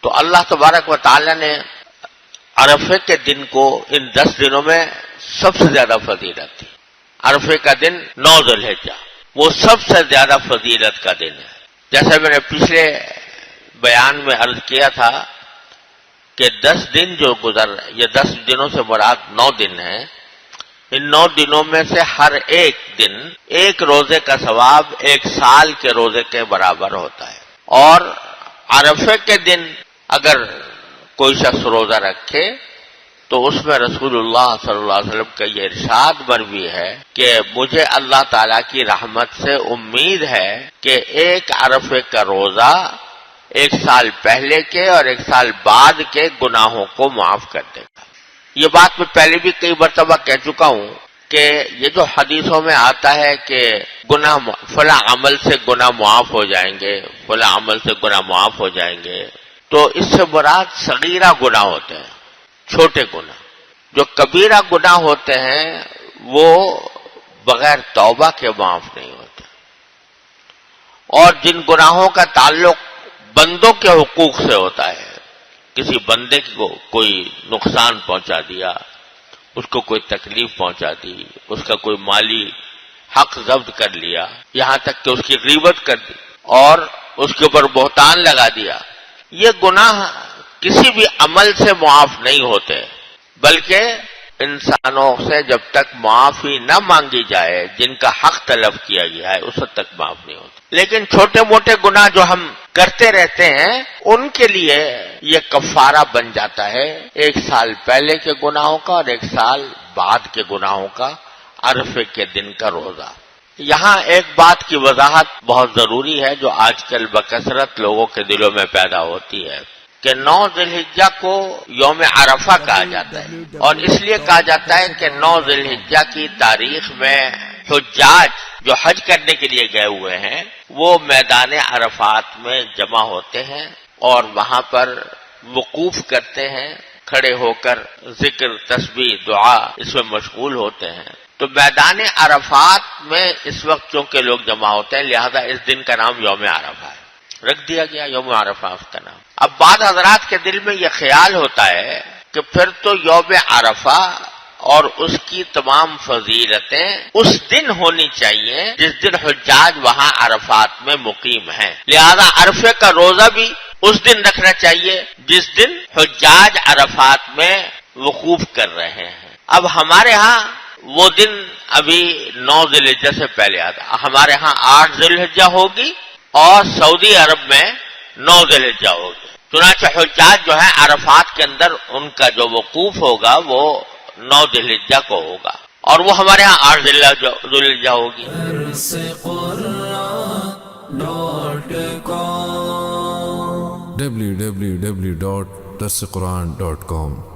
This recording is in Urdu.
تو اللہ تبارک و تعالی نے عرفے کے دن کو ان 10 دنوں میں سب سے زیادہ فضیلت تھی. عرفے کا دن 9 ذی الحجہ وہ سب سے زیادہ فضیلت کا دن ہے. جیسا میں نے پچھلے بیان میں عرض کیا تھا کہ 10 دن جو گزر یہ 10 دنوں سے مراد 9 دن ہیں. ان 9 دنوں میں سے ہر ایک دن ایک روزے کا ثواب 1 سال کے روزے کے برابر ہوتا ہے. اور عرفے کے دن اگر کوئی شخص روزہ رکھے تو اس میں رسول اللہ صلی اللہ علیہ وسلم کا یہ ارشاد مروی ہے کہ مجھے اللہ تعالیٰ کی رحمت سے امید ہے کہ ایک عرفے کا روزہ 1 سال پہلے کے اور 1 سال بعد کے گناہوں کو معاف کر دے گا. یہ بات میں پہلے بھی کئی مرتبہ کہہ چکا ہوں کہ یہ جو حدیثوں میں آتا ہے کہ گناہ فلاں عمل سے گناہ معاف ہو جائیں گے، فلاں عمل سے گناہ معاف ہو جائیں گے، تو اس سے مراد صغیرہ گناہ ہوتے ہیں، چھوٹے گناہ. جو کبیرہ گناہ ہوتے ہیں وہ بغیر توبہ کے معاف نہیں ہوتے. اور جن گناہوں کا تعلق بندوں کے حقوق سے ہوتا ہے، کسی بندے کو کوئی نقصان پہنچا دیا، اس کو کوئی تکلیف پہنچا دی، اس کا کوئی مالی حق ضبط کر لیا، یہاں تک کہ اس کی غیبت کر دی اور اس کے اوپر بہتان لگا دیا، یہ گناہ کسی بھی عمل سے معاف نہیں ہوتے، بلکہ انسانوں سے جب تک معافی نہ مانگی جائے جن کا حق طلب کیا گیا ہے اس وقت تک معاف نہیں ہوتے. لیکن چھوٹے موٹے گناہ جو ہم کرتے رہتے ہیں ان کے لیے یہ کفارہ بن جاتا ہے 1 سال پہلے کے گناہوں کا اور 1 سال بعد کے گناہوں کا عرفے کے دن کا روزہ. یہاں ایک بات کی وضاحت بہت ضروری ہے جو آج کل بکثرت لوگوں کے دلوں میں پیدا ہوتی ہے کہ 9 ذی الحجہ کو یوم عرفہ کہا جاتا ہے. اور اس لیے کہا جاتا ہے کہ 9 ذی الحجہ کی تاریخ میں حجاج جو حج کرنے کے لیے گئے ہوئے ہیں وہ میدان عرفات میں جمع ہوتے ہیں اور وہاں پر وقوف کرتے ہیں، کھڑے ہو کر ذکر، تسبیح، دعا اس میں مشغول ہوتے ہیں. تو میدان عرفات میں اس وقت چونکہ لوگ جمع ہوتے ہیں لہذا اس دن کا نام یوم عرفہ ہے، رکھ دیا گیا یوم عرفہ اس کا نام. اب بعض حضرات کے دل میں یہ خیال ہوتا ہے کہ پھر تو یوم عرفہ اور اس کی تمام فضیلتیں اس دن ہونی چاہیے جس دن حجاج وہاں عرفات میں مقیم ہیں، لہذا عرفے کا روزہ بھی اس دن رکھنا چاہیے جس دن حجاج عرفات میں وقوف کر رہے ہیں. اب ہمارے ہاں وہ دن ابھی 9 ذی الحجہ سے پہلے آتا، ہمارے ہاں 8 ذی الحجہ ہوگی اور سعودی عرب میں 9 ذی الحجہ ہوگی. چنانچہ حجاج جو ہے عرفات کے اندر ان کا جو وقوف ہوگا وہ 9 ذی الحجہ کو ہوگا اور وہ ہمارے ہاں 8 ذی الحجہ ہوگی. www.darsequran.com